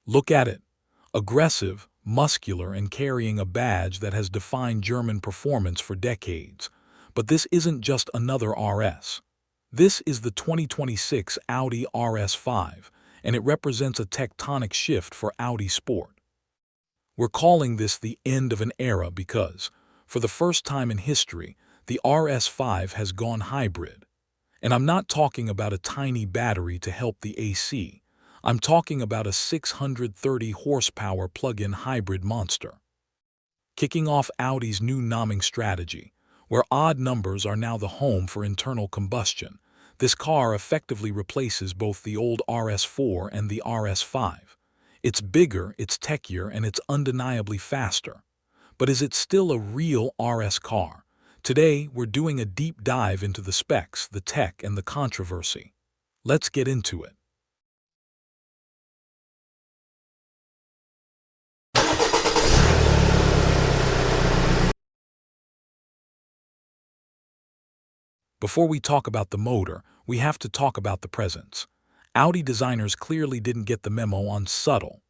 Look at it. Aggressive, muscular, and carrying a badge that has defined German performance for decades. But this isn't just another RS. This is the 2026 Audi RS5, and it represents a tectonic shift for Audi Sport. We're calling this the end of an era because, for the first time in history, the RS5 has gone hybrid. And I'm not talking about a tiny battery to help the AC. I'm talking about a 630 horsepower plug-in hybrid monster. Kicking off Audi's new naming strategy, where odd numbers are now the home for internal combustion, this car effectively replaces both the old RS4 and the RS5. It's bigger, it's techier, and it's undeniably faster. But is it still a real RS car? Today, we're doing a deep dive into the specs, the tech, and the controversy. Let's get into it. Before we talk about the motor, we have to talk about the presence. Audi designers clearly didn't get the memo on subtle.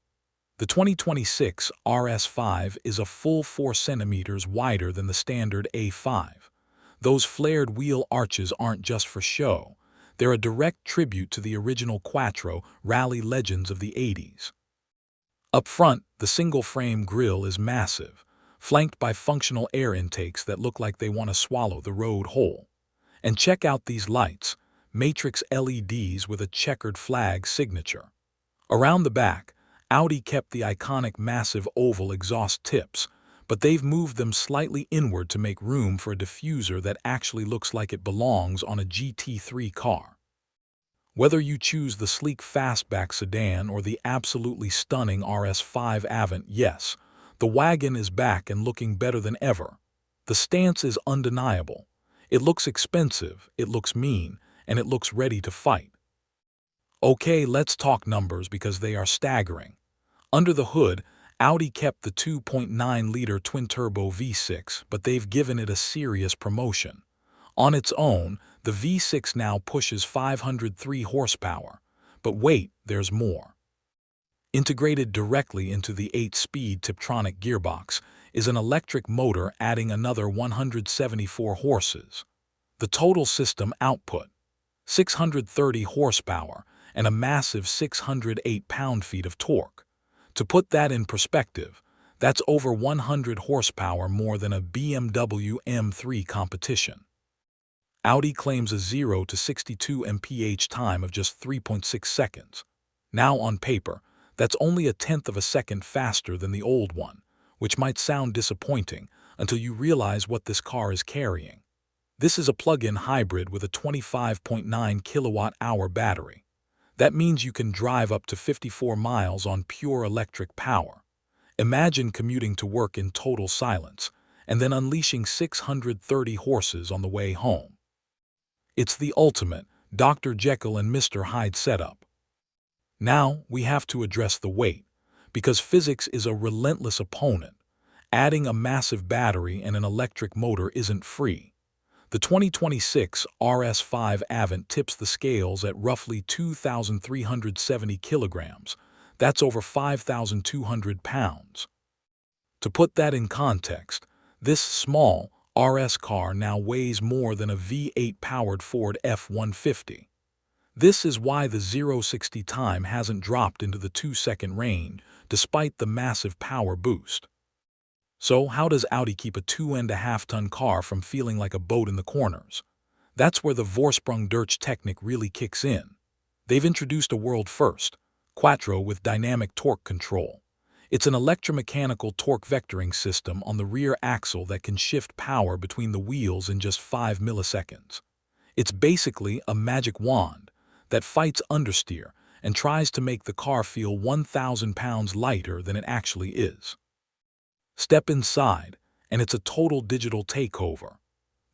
The 2026 RS5 is a full 4 centimeters wider than the standard A5. Those flared wheel arches aren't just for show. They're a direct tribute to the original Quattro rally legends of the 80s. Up front, the single-frame grille is massive, flanked by functional air intakes that look like they want to swallow the road whole. And check out these lights, matrix LEDs with a checkered flag signature. Around the back, Audi kept the iconic massive oval exhaust tips, but they've moved them slightly inward to make room for a diffuser that actually looks like it belongs on a GT3 car. Whether you choose the sleek fastback sedan or the absolutely stunning RS5 Avant, yes, the wagon is back and looking better than ever. The stance is undeniable. It looks expensive, it looks mean, and it looks ready to fight. Okay, let's talk numbers because they are staggering. Under the hood, Audi kept the 2.9-liter twin-turbo V6, but they've given it a serious promotion. On its own, the V6 now pushes 503 horsepower. But wait, there's more. Integrated directly into the 8-speed Tiptronic gearbox is an electric motor adding another 174 horses. The total system output, 630 horsepower and a massive 608 pound-feet of torque. To put that in perspective, that's over 100 horsepower more than a BMW M3 competition. Audi claims a 0 to 62 mph time of just 3.6 seconds. Now on paper, that's only a tenth of a second faster than the old one, which might sound disappointing until you realize what this car is carrying. This is a plug-in hybrid with a 25.9 kilowatt-hour battery. That means you can drive up to 54 miles on pure electric power. Imagine commuting to work in total silence, and then unleashing 630 horses on the way home. It's the ultimate Dr. Jekyll and Mr. Hyde setup. Now we have to address the weight, because physics is a relentless opponent. Adding a massive battery and an electric motor isn't free. The 2026 RS5 Avant tips the scales at roughly 2,370 kilograms. That's over 5,200 pounds. To put that in context, this small RS car now weighs more than a V8-powered Ford F-150. This is why the 0-60 time hasn't dropped into the 2-second range, despite the massive power boost. So how does Audi keep a 2.5-ton car from feeling like a boat in the corners? That's where the Vorsprung durch Technik really kicks in. They've introduced a world first, Quattro with dynamic torque control. It's an electromechanical torque vectoring system on the rear axle that can shift power between the wheels in just 5 milliseconds. It's basically a magic wand that fights understeer and tries to make the car feel 1,000 pounds lighter than it actually is. Step inside, and it's a total digital takeover.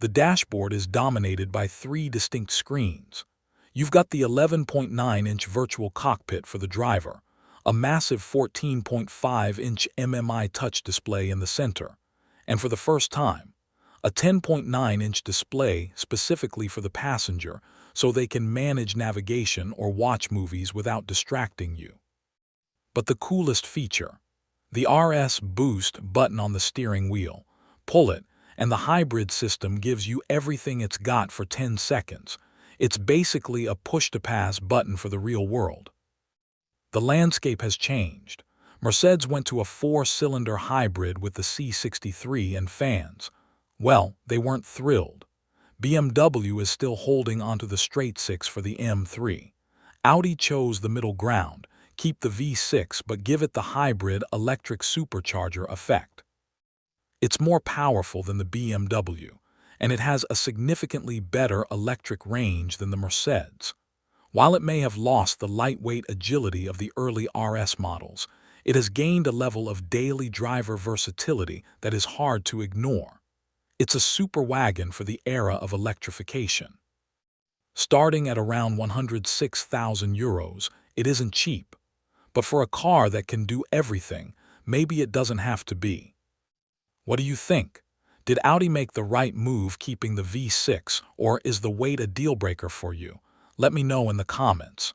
The dashboard is dominated by 3 distinct screens. You've got the 11.9-inch virtual cockpit for the driver, a massive 14.5-inch MMI touch display in the center, and for the first time, a 10.9-inch display specifically for the passenger so they can manage navigation or watch movies without distracting you. But the coolest feature, the RS Boost button on the steering wheel. Pull it, and the hybrid system gives you everything it's got for 10 seconds. It's basically a push-to-pass button for the real world. The landscape has changed. Mercedes went to a 4-cylinder hybrid with the C63 and fans. Well, they weren't thrilled. BMW is still holding onto the straight-six for the M3. Audi chose the middle ground, keep the V6 but give it the hybrid electric supercharger effect. It's more powerful than the BMW, and it has a significantly better electric range than the Mercedes. While it may have lost the lightweight agility of the early RS models, it has gained a level of daily driver versatility that is hard to ignore. It's a super wagon for the era of electrification. Starting at around €106,000, it isn't cheap. But for a car that can do everything, maybe it doesn't have to be. What do you think? Did Audi make the right move keeping the V6, or is the weight a deal breaker for you? Let me know in the comments.